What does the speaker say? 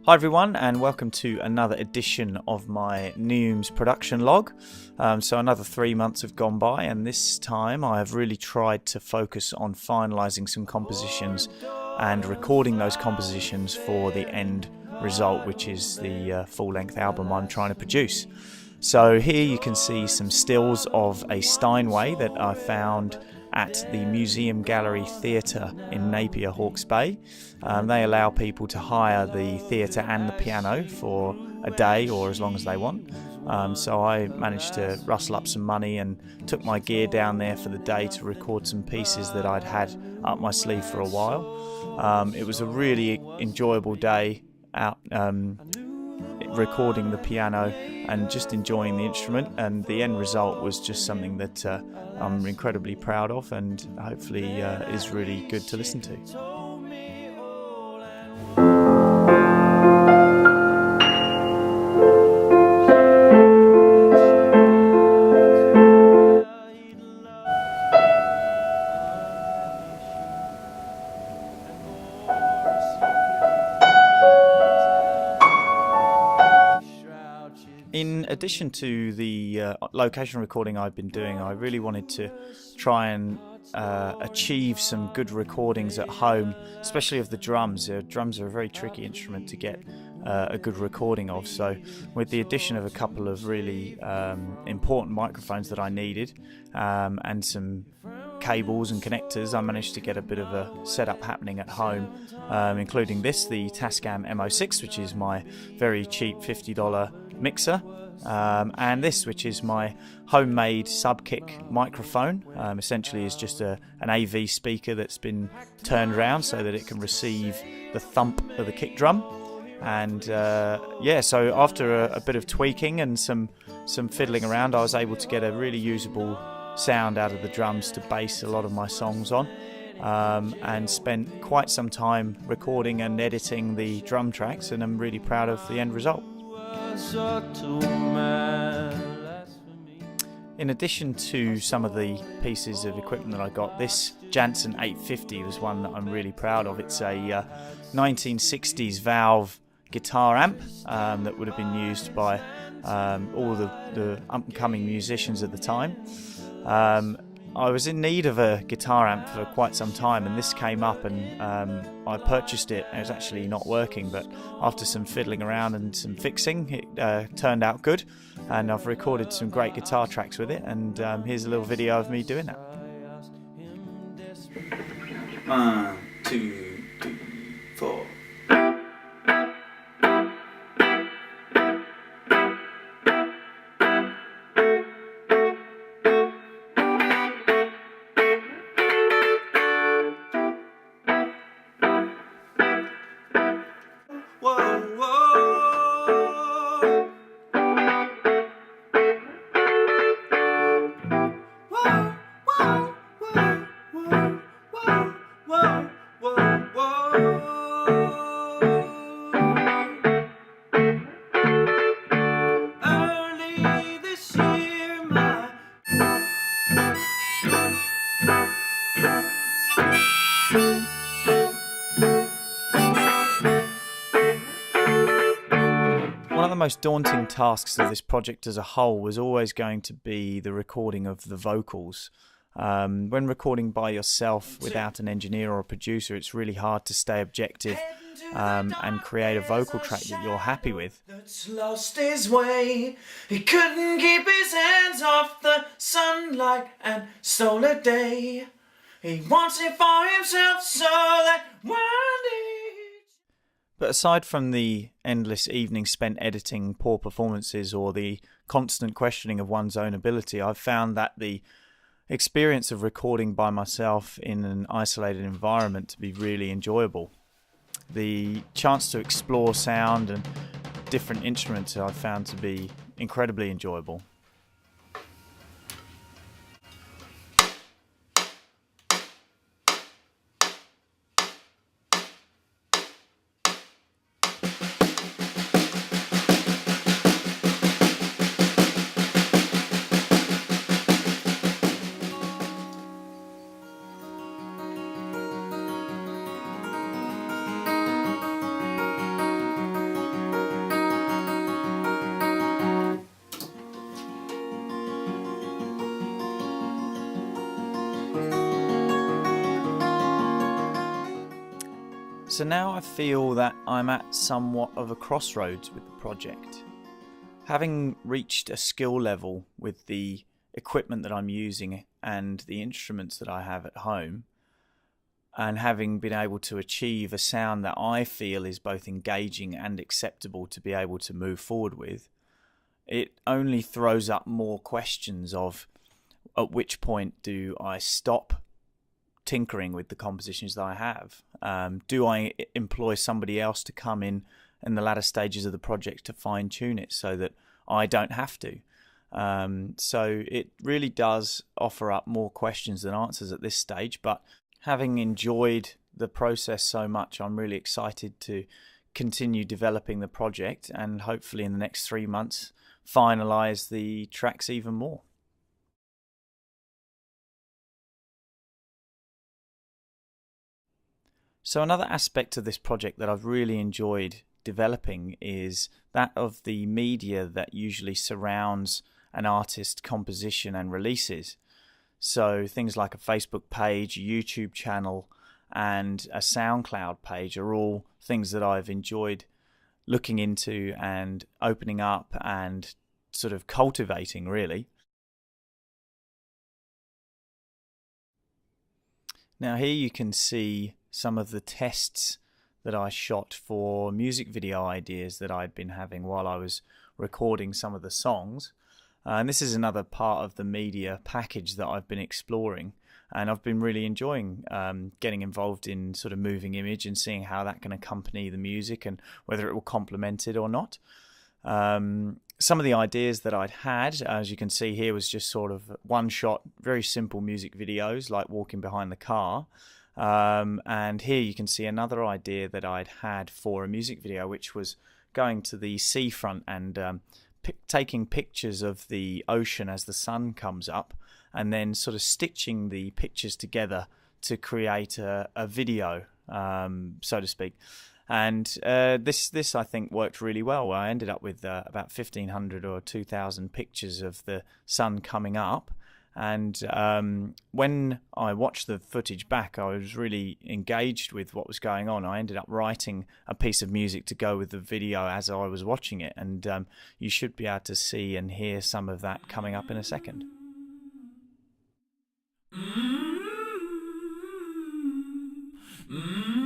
Hi everyone, and welcome to another edition of my NEUMES production log. So another 3 months have gone by, and this time I have really tried to focus on finalising some compositions and recording those compositions for the end result, which is the full-length album I'm trying to produce. So here you can see some stills of a Steinway that I found at the Museum Gallery Theatre in Napier, Hawke's Bay. They allow people to hire the theatre and the piano for a day or as long as they want. So I managed to rustle up some money and took my gear down there for the day to record some pieces that I'd had up my sleeve for a while. It was a really enjoyable day out recording the piano and just enjoying the instrument, and the end result was just something that I'm incredibly proud of and hopefully is really good to listen to. In addition to the location recording I've been doing, I really wanted to try and achieve some good recordings at home, especially of the drums. Drums are a very tricky instrument to get a good recording of, so with the addition of a couple of really important microphones that I needed and some cables and connectors, I managed to get a bit of a setup happening at home, including this, the Tascam M06, which is my very cheap $50 mixer, and this, which is my homemade sub-kick microphone. Essentially is just an AV speaker that's been turned around so that it can receive the thump of the kick drum. And so after a bit of tweaking and some fiddling around, I was able to get a really usable sound out of the drums to base a lot of my songs on, and spent quite some time recording and editing the drum tracks, and I'm really proud of the end result. In addition to some of the pieces of equipment that I got, this Jansen 850 was one that I'm really proud of. It's a 1960s valve guitar amp that would have been used by all the up-and-coming musicians at the time. I was in need of a guitar amp for quite some time, and this came up, and I purchased it. It was actually not working, but after some fiddling around and some fixing, it turned out good, and I've recorded some great guitar tracks with it, and here's a little video of me doing that. 1, 2, 3, 4. One of the most daunting tasks of this project as a whole was always going to be the recording of the vocals. When recording by yourself without an engineer or a producer, it's really hard to stay objective and create a vocal track that you're happy with. That's lost his way. He couldn't keep his hands off the sunlight and stole a day. He wants it for himself, so that one day. But aside from the endless evenings spent editing poor performances or the constant questioning of one's own ability, I've found that the experience of recording by myself in an isolated environment to be really enjoyable. The chance to explore sound and different instruments I've found to be incredibly enjoyable. So now I feel that I'm at somewhat of a crossroads with the project. Having reached a skill level with the equipment that I'm using and the instruments that I have at home, and having been able to achieve a sound that I feel is both engaging and acceptable to be able to move forward with, it only throws up more questions of at which point do I stop tinkering with the compositions that I have? Do I employ somebody else to come in the latter stages of the project to fine tune it so that I don't have to? So it really does offer up more questions than answers at this stage, but having enjoyed the process so much, I'm really excited to continue developing the project and hopefully in the next 3 months finalize the tracks even more. So another aspect of this project that I've really enjoyed developing is that of the media that usually surrounds an artist's composition and releases. So things like a Facebook page, a YouTube channel, and a SoundCloud page are all things that I've enjoyed looking into and opening up and sort of cultivating, really. Now here you can see some of the tests that I shot for music video ideas that I'd been having while I was recording some of the songs. And this is another part of the media package that I've been exploring, and I've been really enjoying getting involved in sort of moving image and seeing how that can accompany the music and whether it will complement it or not. Some of the ideas that I'd had, as you can see here, was just sort of one shot, very simple music videos like walking behind the car. And here you can see another idea that I'd had for a music video, which was going to the seafront and taking pictures of the ocean as the sun comes up, and then sort of stitching the pictures together to create a video, so to speak. And this I think worked really well. I ended up with about 1,500 or 2,000 pictures of the sun coming up. And when I watched the footage back, I was really engaged with what was going on. I ended up writing a piece of music to go with the video as I was watching it, and you should be able to see and hear some of that coming up in a second. Mm-hmm.